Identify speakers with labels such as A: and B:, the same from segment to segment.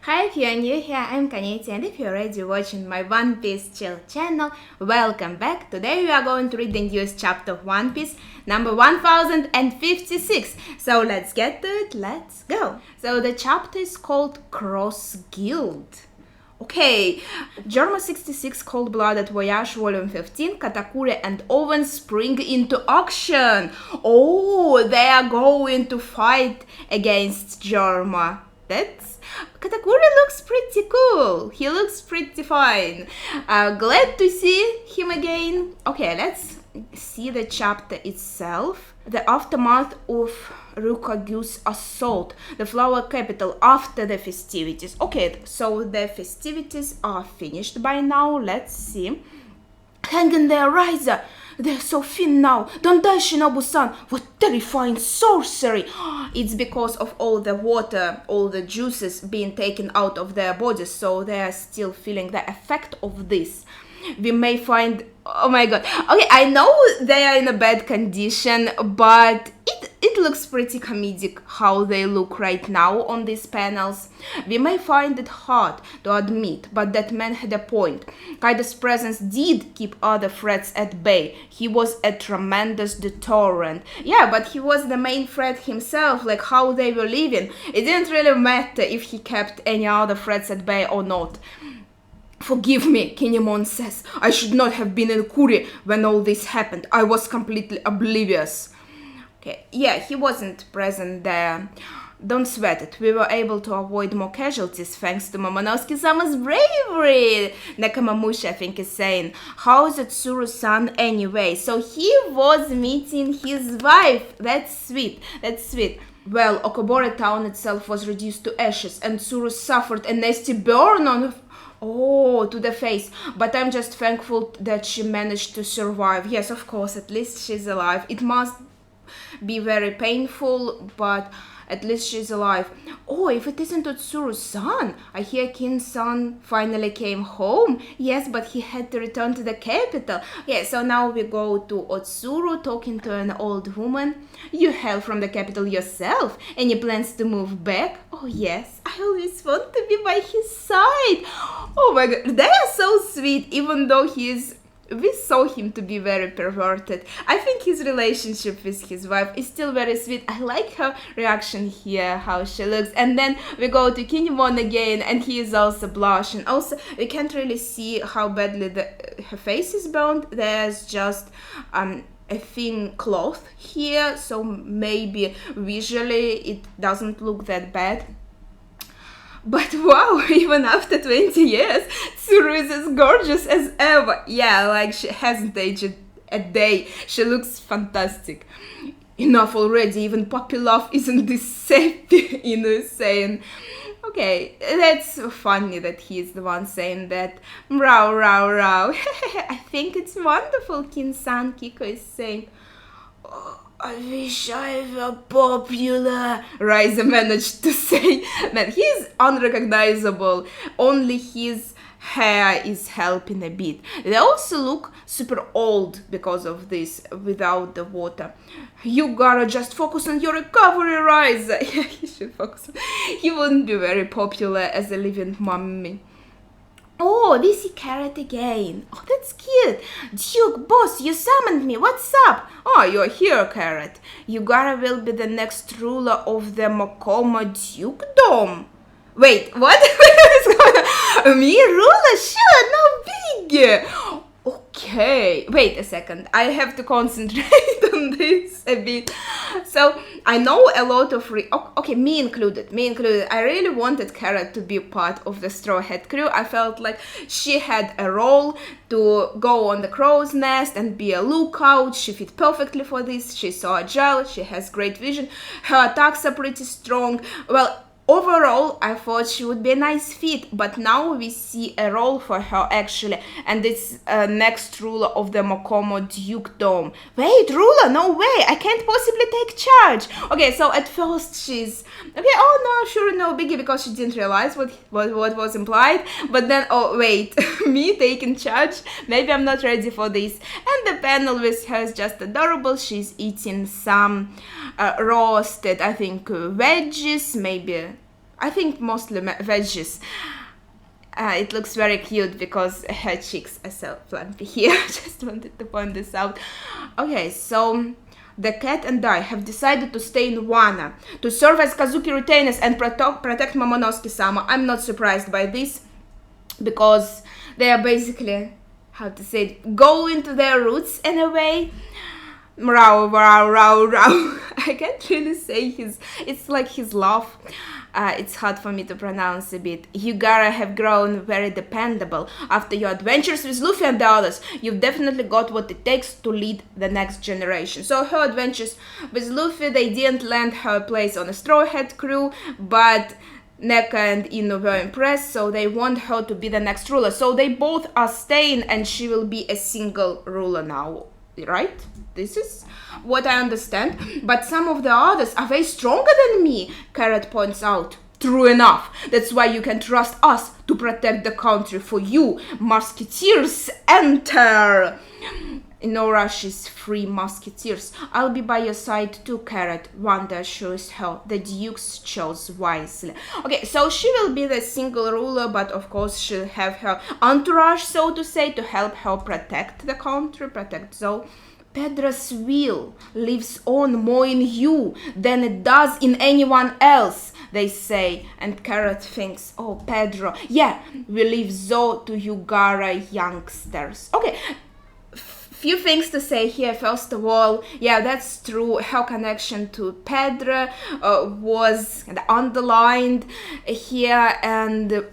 A: Hi, if you're new here, I'm Kaneti, and if you're already watching my One Piece Chill channel, welcome back. Today we are going to read the newest chapter of One Piece, number 1056. So let's get to it, let's go. So the chapter is called Cross Guild. Okay, Germa 66 Cold-Blooded Voyage Volume 15, Katakuri and Owen spring into action. Oh, they are going to fight against Germa. Katakuri looks pretty cool. He looks pretty fine. Glad to see him again. Okay, let's see the chapter itself. The aftermath of Rukagu's assault, the flower capital after the festivities. Okay, so the festivities are finished by now. Let's see. Hang in there, Ryza! They're so thin now. Don't die, Shinobu-san. What terrifying sorcery. It's because of all the water, all the juices being taken out of their bodies, so they are still feeling the effect of this. We may find... Oh my god. Okay, I know they are in a bad condition, but it looks pretty comedic how they look right now on these panels. We may find it hard to admit, but that man had a point. Kaido's presence did keep other threats at bay. He was a tremendous deterrent. Yeah, but he was the main threat himself, like how they were living. It didn't really matter if he kept any other threats at bay or not. Forgive me, Kinemon says. I should not have been in Kuri when all this happened. I was completely oblivious. Okay, yeah, he wasn't present there. Don't sweat it. We were able to avoid more casualties thanks to Momonosuke-sama's bravery. Nakamamushi, I think, is saying. How's Tsuru-san anyway? So he was meeting his wife. That's sweet. That's sweet. Well, Okobore town itself was reduced to ashes, and Tsuru suffered a nasty burn on... Oh, to the face. But I'm just thankful that she managed to survive. Yes, of course, at least she's alive. It must be very painful, but at least she's alive. Oh, if it isn't Otsuru-san. I hear Kin-san finally came home. Yes, but he had to return to the capital. Yeah, so now we go to Otsuru talking to an old woman. You hail from the capital yourself. Any plans to move back? Oh yes, I always want to be by his side. Oh my god, they are so sweet, even though we saw him to be very perverted. I think his relationship with his wife is still very sweet. I like her reaction here, how she looks. And then we go to Kinemon again, and he is also blushing. Also, we can't really see how badly her face is burned. There's just a thin cloth here, so maybe visually it doesn't look that bad. But wow, even after 20 years, Tsuru is as gorgeous as ever. Yeah, like she hasn't aged a day. She looks fantastic. Enough already, even Puppy Love isn't this sappy, saying. Okay, that's funny that he's the one saying that. Row, row, row. I think it's wonderful, Kin-san, Kiko is saying. Oh, I wish I were popular, Ryza managed to say. Man, he's unrecognizable. Only his hair is helping a bit. They also look super old because of this, without the water. You gotta just focus on your recovery, Ryza. Yeah, he should focus. He wouldn't be very popular as a living mummy. Oh, we see Carrot again. Oh, that's cute. Duke, boss, you summoned me. What's up? Oh, you're here, Carrot. Yugara will be the next ruler of the Mokomo Dukedom. Wait, what? What is going on? Me, ruler? Sure, no big. Okay, wait a second. I have to concentrate on this a bit. So, I know a lot of... okay, me included. I really wanted Carrot to be part of the Straw Hat crew. I felt like she had a role to go on the crow's nest and be a lookout. She fit perfectly for this. She's so agile. She has great vision. Her attacks are pretty strong. Well, overall, I thought she would be a nice fit, but now we see a role for her actually, and it's next ruler of the Mokomo Dukedom. Wait, ruler? No way! I can't possibly take charge! Okay, so at first she's... Okay, oh no, sure, no biggie, because she didn't realize what was implied, but then, oh wait, me taking charge? Maybe I'm not ready for this. And the panel with her is just adorable. She's eating some roasted, I think, veggies, maybe I think mostly veggies. It looks very cute because her cheeks are so plumpy here. Just wanted to point this out. Okay, so the cat and I have decided to stay in Wano to serve as Kazuki retainers and protect Momonosuke-sama. I'm not surprised by this because they are basically, how to say it, go into their roots in a way. Rao, rao, rao, rao. I can't really say it's like his laugh. It's hard for me to pronounce a bit. You gotta have grown very dependable. After your adventures with Luffy and the others, you've definitely got what it takes to lead the next generation. So her adventures with Luffy, they didn't land her a place on a Straw Hat crew, but Neko and Ino were impressed, so they want her to be the next ruler. So they both are staying and she will be a single ruler now, right? This is what I understand. But some of the others are way stronger than me, Carrot points out. True enough. That's why you can trust us to protect the country for you. Musketeers, enter! No rushes, free musketeers. I'll be by your side too, Carrot. Wanda assures her. The Dukes chose wisely. Okay, so she will be the single ruler, but of course she'll have her entourage, so to say, to help her protect the country, protect Zou. Pedra's will lives on more in you than it does in anyone else, they say. And Carrot thinks, oh, Pedro, yeah, we leave Zou to you Gaara youngsters. Okay, few things to say here. First of all, yeah, that's true. Her connection to Pedro was underlined here, and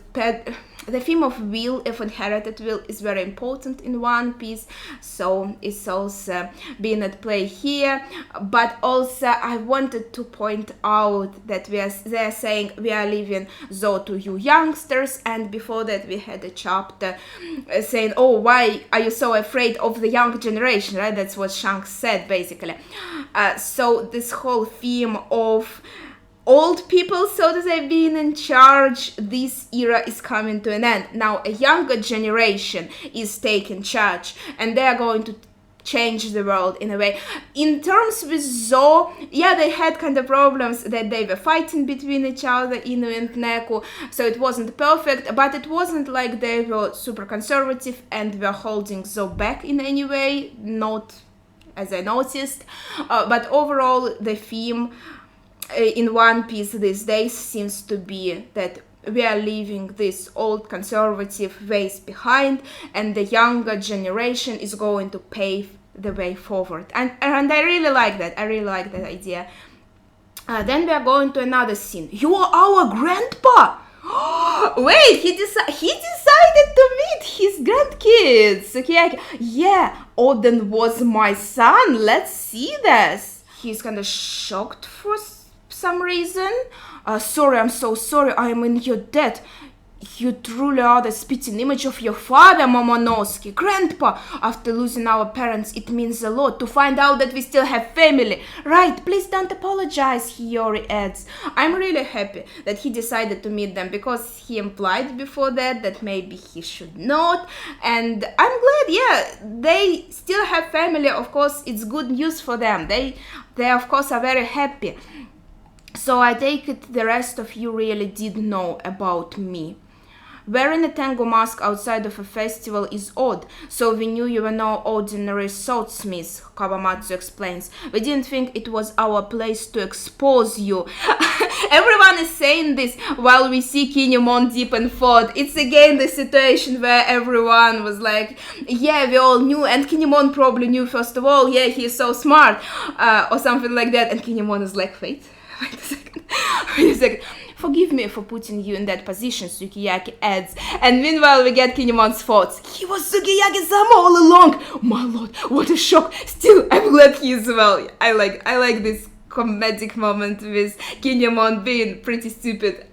A: the theme of will, if inherited will, is very important in One Piece, so it's also being at play here. But also I wanted to point out that they're saying we are leaving Zou to you youngsters, and before that we had a chapter saying, oh, why are you so afraid of the young generation, right? That's what Shanks said basically. So this whole theme of old people, so to say, being in charge, this era is coming to an end. Now a younger generation is taking charge, and they are going to change the world in a way. In terms with Zou, yeah, they had kind of problems that they were fighting between each other, Ino and Neko, so it wasn't perfect, but it wasn't like they were super conservative and were holding Zou back in any way, not as I noticed. But overall, the theme in One Piece these days seems to be that we are leaving this old conservative ways behind, and the younger generation is going to pave the way forward. And I really like that. I really like that idea. Then we are going to another scene. You are our grandpa! Wait, he decided to meet his grandkids. Okay, yeah, Oden was my son. Let's see this. He's kind of shocked for some reason. Sorry, I'm so sorry, I am in your debt. You truly are the spitting image of your father, Momonosuke. Grandpa, after losing our parents, it means a lot to find out that we still have family. Right, please don't apologize, Hiyori adds. I'm really happy that he decided to meet them, because he implied before that maybe he should not. And I'm glad, yeah, they still have family. Of course, it's good news for them. They of course are very happy. So I take it the rest of you really did know about me. Wearing a Tengu mask outside of a festival is odd, so we knew you were no ordinary swordsmith, Kawamatsu explains. We didn't think it was our place to expose you. Everyone is saying this while we see Kinemon deep in thought. It's again the situation where everyone was like, yeah, we all knew, and Kinemon probably knew first of all, yeah, he's so smart, or something like that, and Kinemon is like, wait a second. Forgive me for putting you in that position, Sukiyaki adds. And meanwhile, we get Kinemon's thoughts. He was Sukiyaki-sama all along. My lord, what a shock. Still, I'm glad he is well. I like this comedic moment with Kinemon being pretty stupid.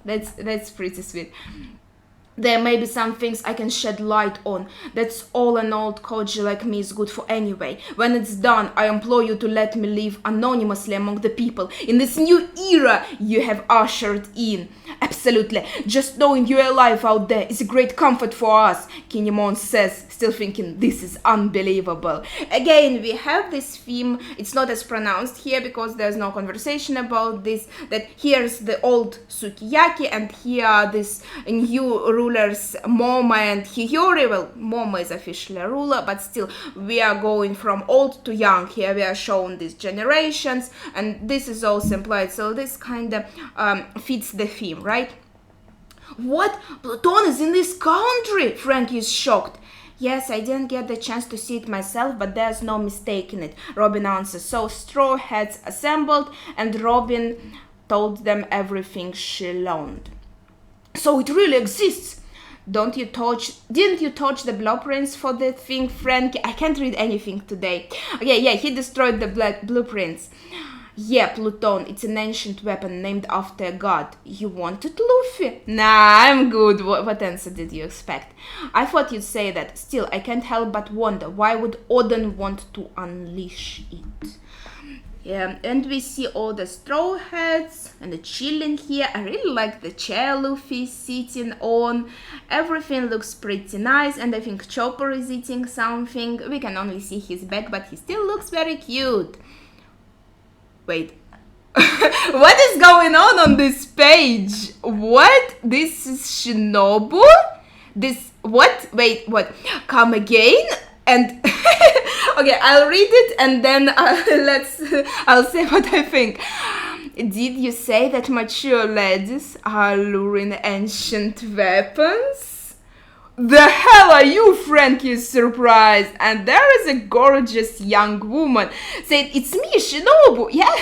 A: That's pretty sweet. There may be some things I can shed light on. That's all an old Koji like me is good for anyway. When it's done, I implore you to let me live anonymously among the people in this new era you have ushered in. Absolutely. Just knowing you're alive out there is a great comfort for us, Kinemon says, still thinking this is unbelievable. Again, we have this theme. It's not as pronounced here because there's no conversation about this, that here's the old Sukiyaki and here are these new rulers Momo and Hiyori. Well, Momo is officially a ruler, but still we are going from old to young. Here we are shown these generations, and this is also implied, so this kind of fits the theme, right? What? Pluton is in this country? Frankie is shocked. Yes, I didn't get the chance to see it myself, but there's no mistaking it, Robin answers. So Straw Hats assembled and Robin told them everything she learned. So it really exists. Didn't you touch the blueprints for the thing, Frankie? I can't read anything today. Okay, yeah, he destroyed the blueprints. Yeah, Pluton, it's an ancient weapon named after a god. You want it, Luffy? Nah, I'm good. What answer did you expect? I thought you'd say that. Still, I can't help but wonder, why would Oden want to unleash it? Yeah, and we see all the Straw Hats and the chilling here. I really like the chair Luffy is sitting on. Everything looks pretty nice, and I think Chopper is eating something. We can only see his back, but he still looks very cute. Wait, what is going on this page? What? This is Shinobu? This, what? Wait, what? Come again? And, okay, I'll read it and then I'll say what I think. Did you say that mature ladies are luring ancient weapons? The hell are you? Frankie is surprised, and there is a gorgeous young woman saying, it's me, Shinobu. Yeah.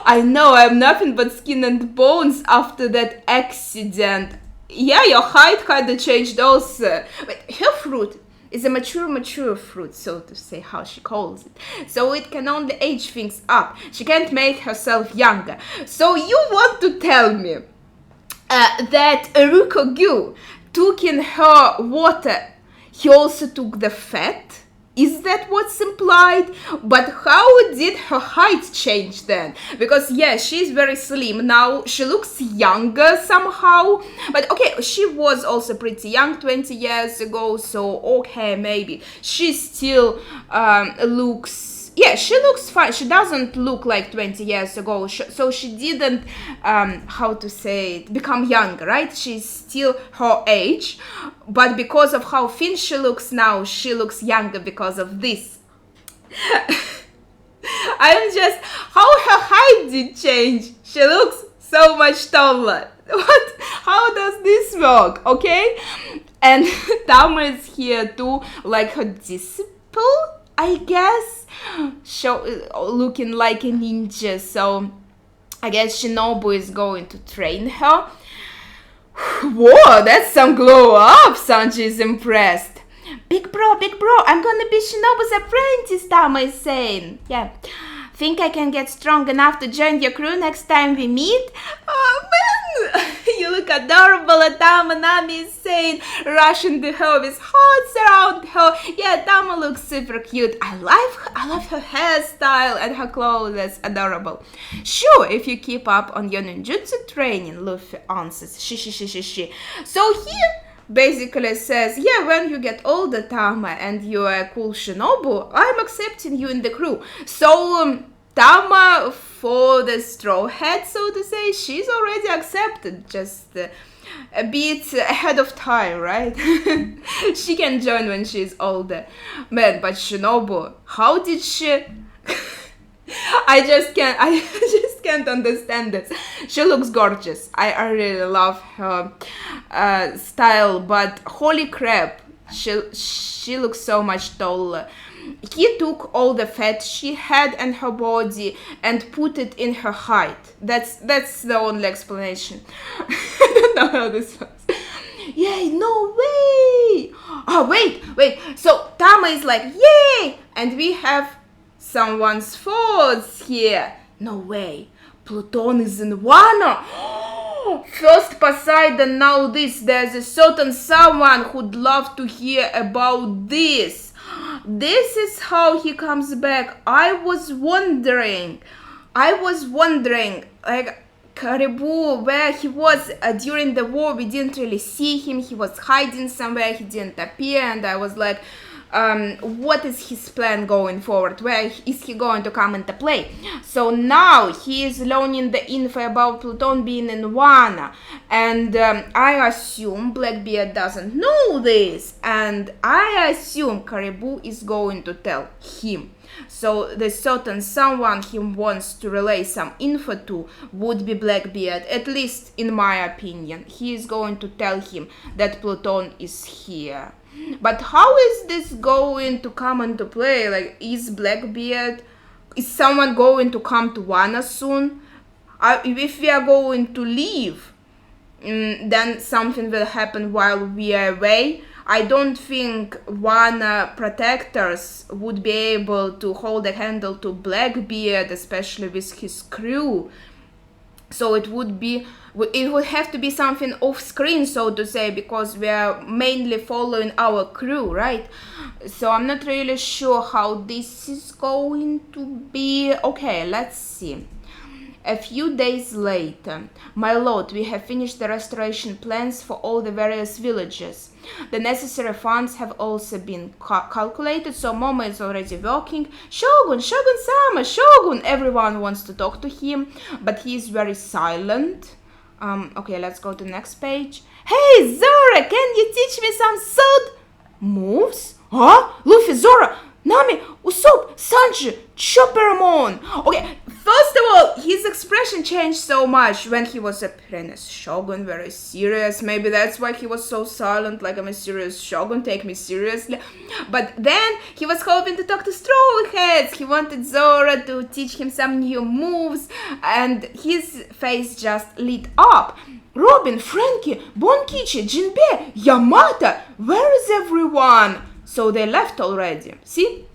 A: I know, I'm nothing but skin and bones after that accident. Yeah, your height kinda changed also. But her fruit is a mature fruit, so to say, how she calls it. So it can only age things up. She can't make herself younger. So you want to tell me that Ryukyu took in her water, he also took the fat? Is that what's implied? But how did her height change then? Because yeah, she's very slim now. She looks younger somehow. But okay, she was also pretty young 20 years ago. So okay, maybe. She still looks... Yeah, she looks fine. She doesn't look like 20 years ago. So she didn't, how to say it, become younger, right? She's still her age. But because of how thin she looks now, she looks younger because of this. I'm just... How her height did change? She looks so much taller. What? How does this work? Okay? And Tama is here too, like her disciple, I guess. Looking like a ninja, so I guess Shinobu is going to train her. Whoa, that's some glow up. Sanji is impressed. Big bro, I'm gonna be Shinobu's apprentice, Tama is saying. Yeah. Think I can get strong enough to join your crew next time we meet? Oh man, you look adorable, Tama, Nami is saying, rushing the her with hearts around her. Yeah, Tama looks super cute. I love her hairstyle and her clothes. That's adorable. Sure, if you keep up on your ninjutsu training, Luffy answers. She. So here basically says, yeah, when you get older, Tama, and you are a cool Shinobu, I'm accepting you in the crew. So Tama, for the Straw Hat, so to say, she's already accepted, just a bit ahead of time, right? She can join when she's older. Man, but Shinobu, how did she... I just can't understand this. She looks gorgeous. I really love her style, but holy crap, she looks so much taller. He took all the fat she had in her body and put it in her height. That's the only explanation. I don't know how this works. Yay, no way! Oh, wait. So Tama is like, yay! And we have someone's thoughts here. No way. Pluton is in Wano. First Poseidon, now this. There's a certain someone who'd love to hear about this. This is how he comes back. I was wondering, like, Caribou, where he was during the war. We didn't really see him. He was hiding somewhere. He didn't appear, and I was like, what is his plan going forward? Where is he going to come into play? So now he is learning the info about Pluton being in Wano, and I assume Blackbeard doesn't know this, and I assume Caribou is going to tell him. So the certain someone he wants to relay some info to would be Blackbeard, at least in my opinion. He is going to tell him that Pluton is here. But how is this going to come into play? Like, is someone going to come to Wano soon? If we are going to leave, then something will happen while we are away. I don't think Wano protectors would be able to hold a handle to Blackbeard, especially with his crew. So it would have to be something off screen, so to say, because we are mainly following our crew, right? So I'm not really sure how this is going to be. Okay, let's see. A few days later, my lord, we have finished the restoration plans for all the various villages. The necessary funds have also been calculated, so Momo is already working. Shogun-sama, Shogun! Everyone wants to talk to him, but he is very silent. Okay, let's go to the next page. Hey, Zora, can you teach me some sword moves? Huh? Luffy, Zora, Nami, Usopp, Sanji, Choppermon. Okay, first of all, his expression changed so much when he was appearing as Shogun, very serious. Maybe that's why he was so silent, like, I'm a serious Shogun, take me seriously. But then he was hoping to talk to Straw Hats. He wanted Zora to teach him some new moves, and his face just lit up. Robin, Frankie, Bonkichi, Jinbei, Yamata, where is everyone? So they left already. See?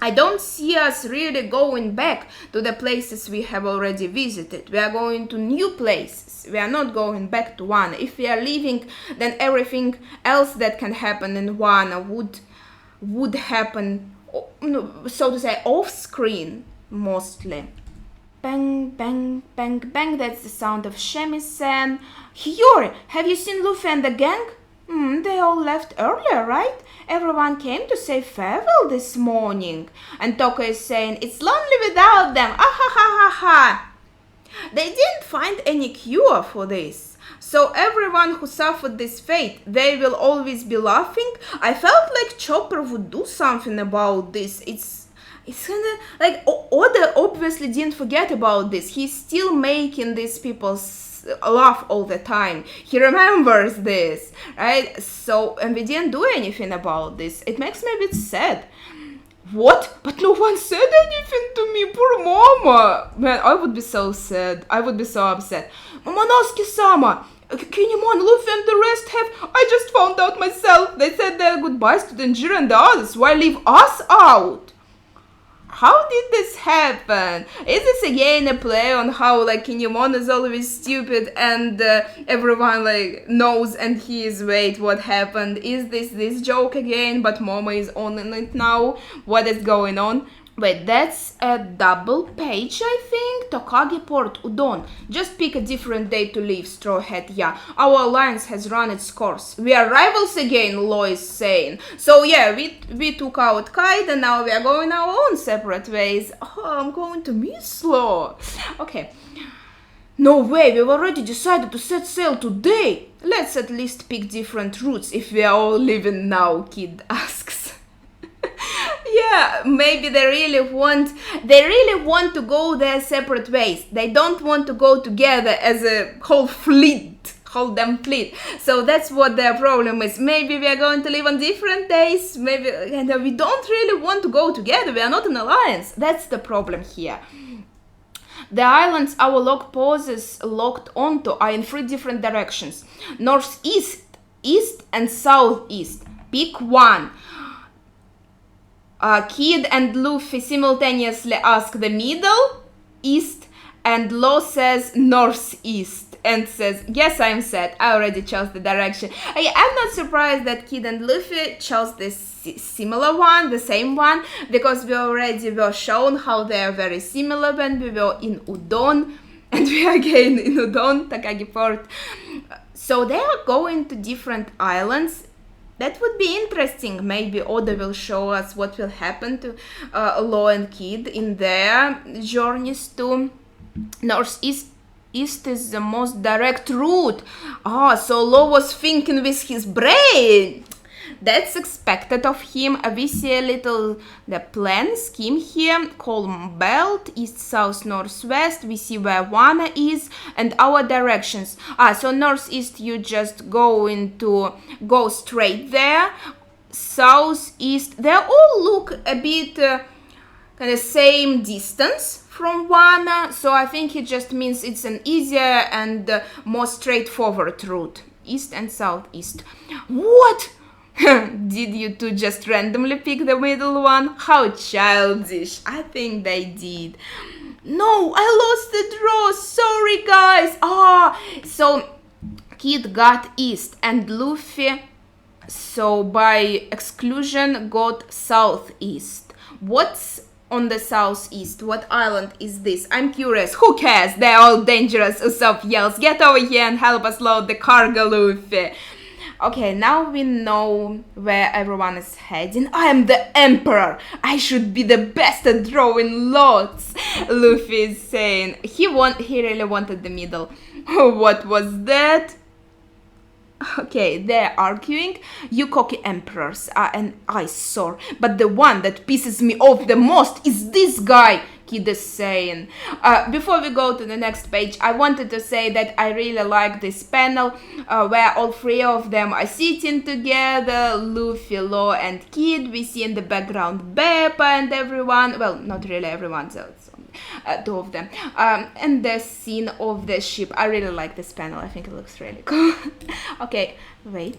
A: I don't see us really going back to the places we have already visited. We are going to new places. We are not going back to Wano. If we are leaving, then everything else that can happen in Wano would happen, so to say, off screen, mostly. Bang, bang, bang, bang. That's the sound of Shamisen. Hiyori, have you seen Luffy and the gang? They all left earlier, right? Everyone came to say farewell this morning. And Toko is saying, it's lonely without them. Ah ha ha ha ha. They didn't find any cure for this. So everyone who suffered this fate, they will always be laughing. I felt like Chopper would do something about this. It's kind of like Oda obviously didn't forget about this. He's still making these people laugh all the time. He remembers this, right? So, and we didn't do anything about this. It makes me a bit sad. What? But no one said anything to me, poor Mama. Man, I would be so sad. I would be so upset. Momonosuke-sama, Kinemon, Luffy and the rest have... I just found out myself. They said their goodbyes to Denjiro and the others. Why leave us out? How did this happen? Is this again a play on how, like, Kinemon is always stupid and everyone, like, knows and he is, wait, what happened? Is this joke again, but Momo is on it now? What is going on? Wait, that's a double page, I think. Tokage Port, Udon. Just pick a different day to leave, Straw Hat. Yeah, our alliance has run its course. We are rivals again, Law is saying. So yeah, we took out Kite and now we are going our own separate ways. Oh, I'm going to miss Law. Okay. No way, we've already decided to set sail today. Let's at least pick different routes if we are all leaving now, Kid asks. Yeah, maybe they really want to go their separate ways. They don't want to go together as a whole damn fleet. So that's what their problem is. Maybe we are going to live on different days. Maybe we don't really want to go together. We are not an alliance. That's the problem here. The islands our log poses locked onto are in 3 different directions: northeast, east, and southeast. Pick one. Kid and Luffy simultaneously ask the middle, east, and Law says northeast. and says, yes, I'm set. I already chose the direction. I'm not surprised that Kid and Luffy chose this similar one, the same one, because we already were shown how they are very similar when we were in Udon, and we are again in Udon, Takagi Port. So they are going to different islands. That would be interesting. Maybe Oda will show us what will happen to Law and Kid in their journeys to Northeast. East is the most direct route. So Law was thinking with his brain. That's expected of him. We see a little the plan scheme here. Column belt, east, south, northwest. We see where Wano is and our directions. So northeast you just go straight there. Southeast, they all look a bit kind of same distance from Wano. So I think it just means it's an easier and more straightforward route. East and southeast. What? Did you two just randomly pick the middle one? How childish. I think they did. No, I lost the draw. Sorry, guys. So Kid got east and Luffy, so by exclusion, got southeast. What's on the southeast? What island is this? I'm curious. Who cares? They're all dangerous. Usopp yells, get over here and help us load the cargo, Luffy. Okay, now we know where everyone is heading. I am the emperor. I should be the best at drawing lots, Luffy is saying. He really wanted the middle. What was that? Okay, they're arguing. You cocky emperors are an eyesore, but the one that pisses me off the most is this guy, Kid is saying. Before we go to the next page, I wanted to say that I really like this panel where all three of them are sitting together, Luffy, Law, and Kid. We see in the background Beppa and everyone. Well, not really everyone, so it's two of them. And the scene of the ship. I really like this panel. I think it looks really cool. Okay, wait.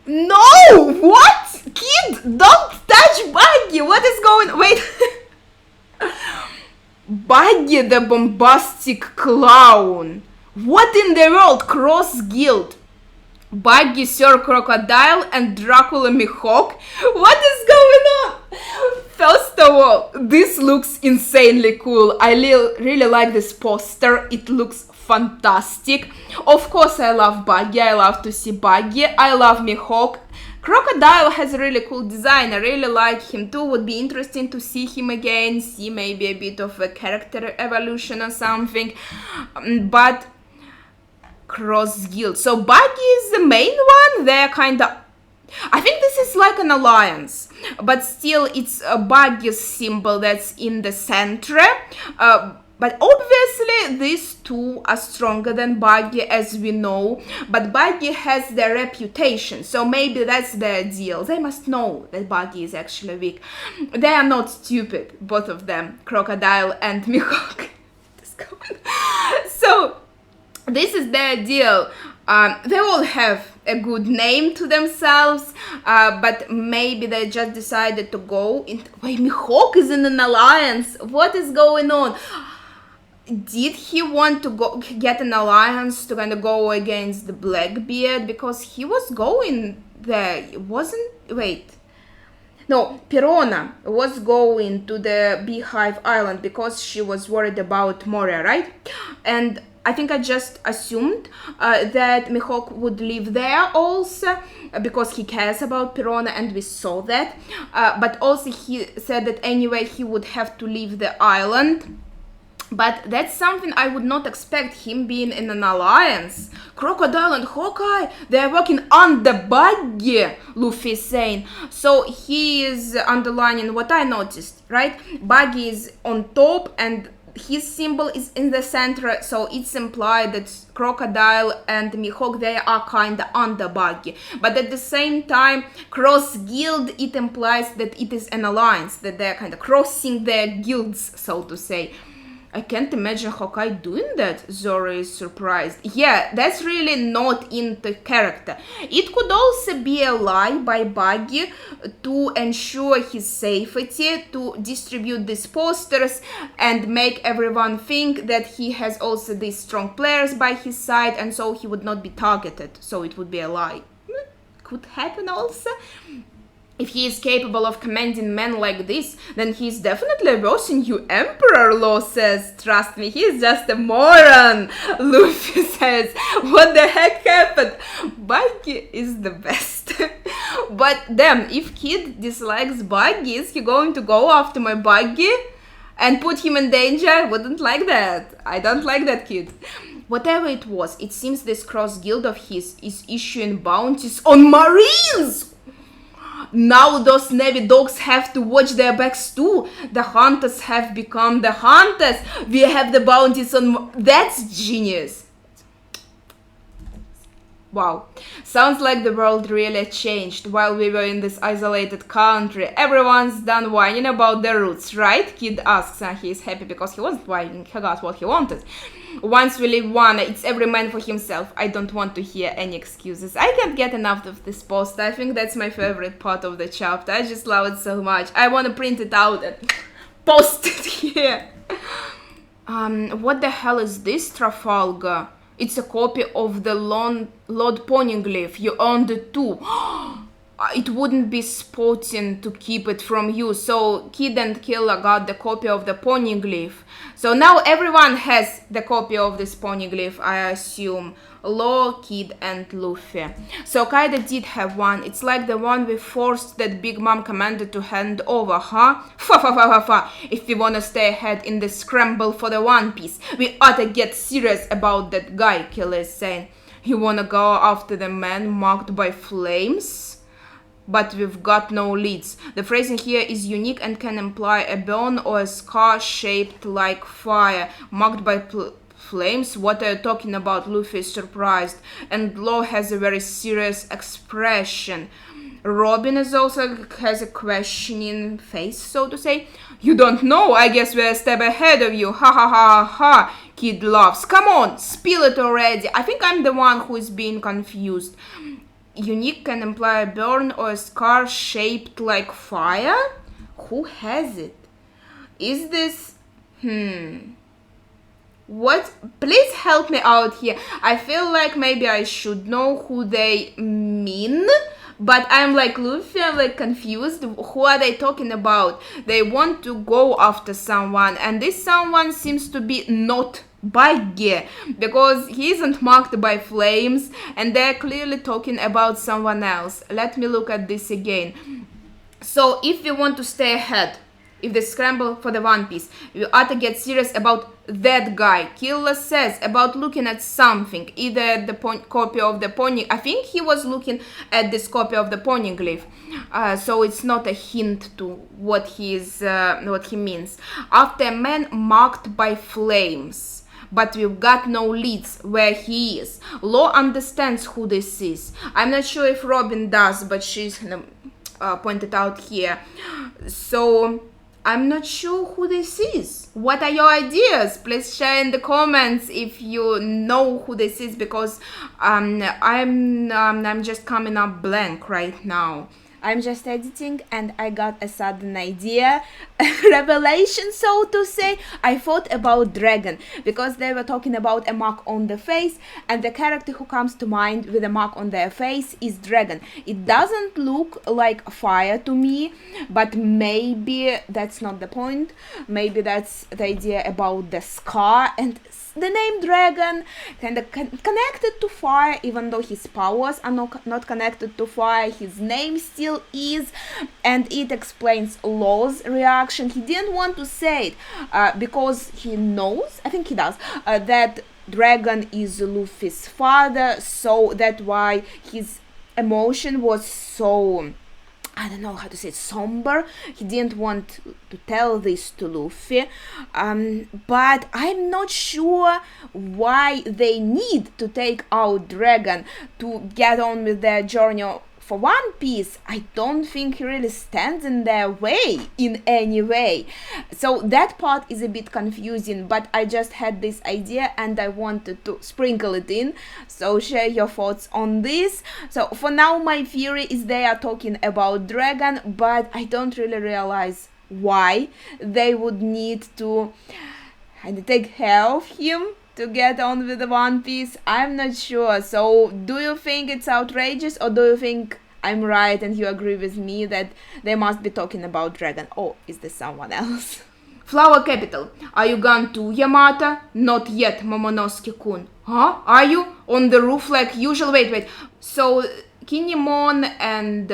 A: No! What? Kid, don't touch Buggy! What is going... Wait. Buggy the bombastic clown. What in the world? Cross Guild. Buggy, Sir Crocodile, and Dracula Mihawk? What is going on? First of all, this looks insanely cool. I really like this poster. It looks fantastic. Of course, I love Buggy. I love to see Buggy. I love Mihawk. Crocodile has a really cool design. I really like him too. Would be interesting to see him again. See maybe a bit of a character evolution or something. But Cross Guild. So Buggy is the main one. They're kind of... I think this is like an alliance, but still it's a Buggy's symbol that's in the center. But obviously these two are stronger than Buggy, as we know. But Buggy has their reputation, so maybe that's their deal. They must know that Buggy is actually weak. They are not stupid, both of them, Crocodile and Mihawk. So this is their deal. They all have a good name to themselves, but maybe they just decided to go in... Wait, Mihawk is in an alliance. What is going on? Did he want to get an alliance to kind of go against the Blackbeard? Because he was going there, wasn't... Wait. No, Perona was going to the Beehive Island because she was worried about Moria, right? And I think I just assumed that Mihawk would live there also because he cares about Perona, and we saw that. But also he said that anyway he would have to leave the island. But that's something I would not expect, him being in an alliance. Crocodile and Hawkeye, they're working on the Buggy, Luffy is saying. So he is underlining what I noticed, right? Buggy is on top and his symbol is in the center, so it's implied that Crocodile and Mihawk, they are kind of under Buggy. But at the same time, Cross Guild, it implies that it is an alliance, that they're kind of crossing their guilds, so to say. I can't imagine Hawkeye doing that. Zoro is surprised. Yeah, that's really not into character. It could also be a lie by Buggy to ensure his safety, to distribute these posters and make everyone think that he has also these strong players by his side, and so he would not be targeted. So it would be a lie. Could happen also. If he is capable of commanding men like this, then he is definitely a worse than you, Emperor, Law says. Trust me, he is just a moron, Luffy says. What the heck happened? Buggy is the best. But damn, if Kid dislikes Buggy, is he going to go after my Buggy and put him in danger? I wouldn't like that. I don't like that, Kid. Whatever it was, it seems this cross guild of his is issuing bounties on Marines! Now those Navy dogs have to watch their backs too. The hunters have become the hunters. We have the bounties on... That's genius. Wow. Sounds like the world really changed while we were in this isolated country. Everyone's done whining about their roots, right? Kid asks, and he is happy because he wasn't whining. He got what he wanted. Once we leave one, it's every man for himself. I don't want to hear any excuses. I can't get enough of this post. I think that's my favorite part of the chapter. I just love it so much. I want to print it out and post it here. What the hell is this, Trafalgar? It's a copy of the Lord Poneglyph. You owned it too. It wouldn't be sporting to keep it from you. So Kid and Killer got the copy of the Poneglyph. So now everyone has the copy of this Poneglyph, I assume. Law, Kid, and Luffy. So Kaido did have one. It's like the one we forced that Big Mom commander to hand over, huh? Fa. If we wanna stay ahead in the scramble for the One Piece, we oughta get serious about that guy, Killer is saying. You wanna go after the man marked by flames? But we've got no leads. The phrasing here is unique and can imply a burn or a scar shaped like fire, marked by flames. What are you talking about? Luffy is surprised, and Law has a very serious expression. Robin is also has a questioning face, so to say. You don't know? I guess we're a step ahead of you. Ha ha ha ha. Kid laughs. Come on, spill it already. I think I'm the one who is being confused. Unique can imply a burn or a scar shaped like fire? Who has it? Is this... What? Please help me out here. I feel like maybe I should know who they mean, but I'm like Luffy, I'm like confused. Who are they talking about? They want to go after someone, and this someone seems to be not Buggy, because he isn't marked by flames, and they're clearly talking about someone else. Let me look at this again. So if we want to stay ahead, if they scramble for the One Piece, you ought to get serious about that guy. Killer says about looking at something, either the copy of the pony. I think he was looking at this copy of the Poneglyph, so it's not a hint to what he means. After a man marked by flames. But we've got no leads where he is. Law understands who this is. I'm not sure if Robin does, but she's pointed out here. So I'm not sure who this is. What are your ideas? Please share in the comments if you know who this is, because I'm just coming up blank right now. I'm just editing and I got a sudden idea, revelation, so to say. I thought about Dragon, because they were talking about a mark on the face, and the character who comes to mind with a mark on their face is Dragon. It doesn't look like fire to me, but maybe that's not the point. Maybe that's the idea about the scar, and the name Dragon kind of connected to fire, even though his powers are not connected to fire, his name still is, and it explains Law's reaction. He didn't want to say it because he knows, I think he does, that Dragon is Luffy's father, so that's why his emotion was so, I don't know how to say it, somber. He didn't want to tell this to Luffy, but I'm not sure why they need to take out Dragon to get on with their journey for One Piece, I don't think he really stands in their way in any way. So that part is a bit confusing, but I just had this idea and I wanted to sprinkle it in. So share your thoughts on this. So for now, my theory is they are talking about Dragon, but I don't really realize why they would need to take care of him to get on with the One Piece. I'm not sure. So do you think it's outrageous, or do you think I'm right and you agree with me that they must be talking about Dragon? Or is there someone else? Flower Capital, are you gone too, Yamata? Not yet, Momonosuke-kun. Huh? Are you? On the roof like usual? Wait. So Kinemon and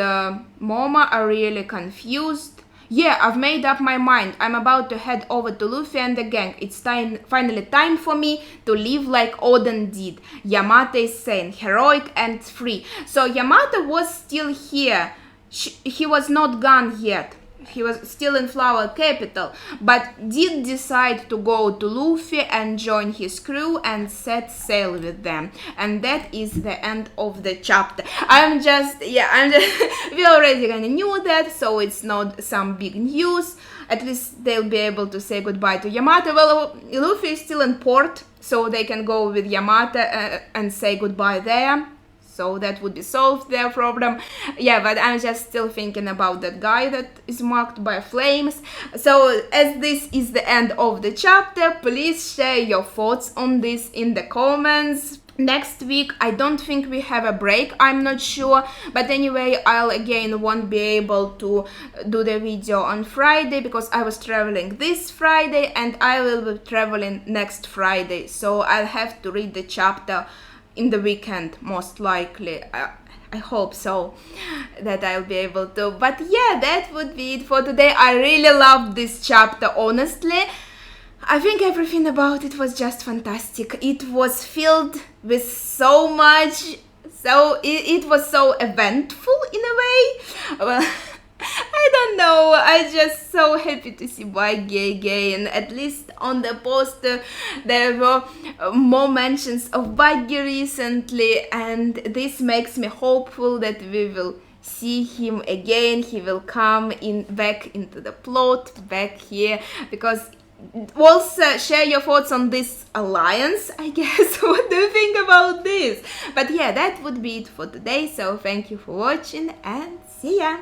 A: Moma are really confused. Yeah, I've made up my mind. I'm about to head over to Luffy and the gang. It's finally time for me to live like Oden did. Yamata is saying, heroic and free. So Yamata was still here. He was not gone yet. He was still in Flower Capital, but did decide to go to Luffy and join his crew and set sail with them. And that is the end of the chapter. We already kind of knew that, so it's not some big news. At least they'll be able to say goodbye to Yamata. Well, Luffy is still in port, so they can go with Yamata and say goodbye there. So that would be solved their problem. Yeah, but I'm just still thinking about that guy that is marked by flames. So as this is the end of the chapter, please share your thoughts on this in the comments. Next week, I don't think we have a break, I'm not sure, but anyway, I'll again won't be able to do the video on Friday because I was traveling this Friday and I will be traveling next Friday, so I'll have to read the chapter in the weekend, most likely. I hope so, that I'll be able to. But yeah, that would be it for today. I really loved this chapter, honestly. I think everything about it was just fantastic. It was filled with so much, so it was so eventful in a way. Well, I don't know, I'm just so happy to see Buggy again. At least on the poster there were more mentions of Buggy recently, and this makes me hopeful that we will see him again. He will come back into the plot, back here, because also share your thoughts on this alliance, I guess. What do you think about this? But yeah, that would be it for today, so thank you for watching and see ya!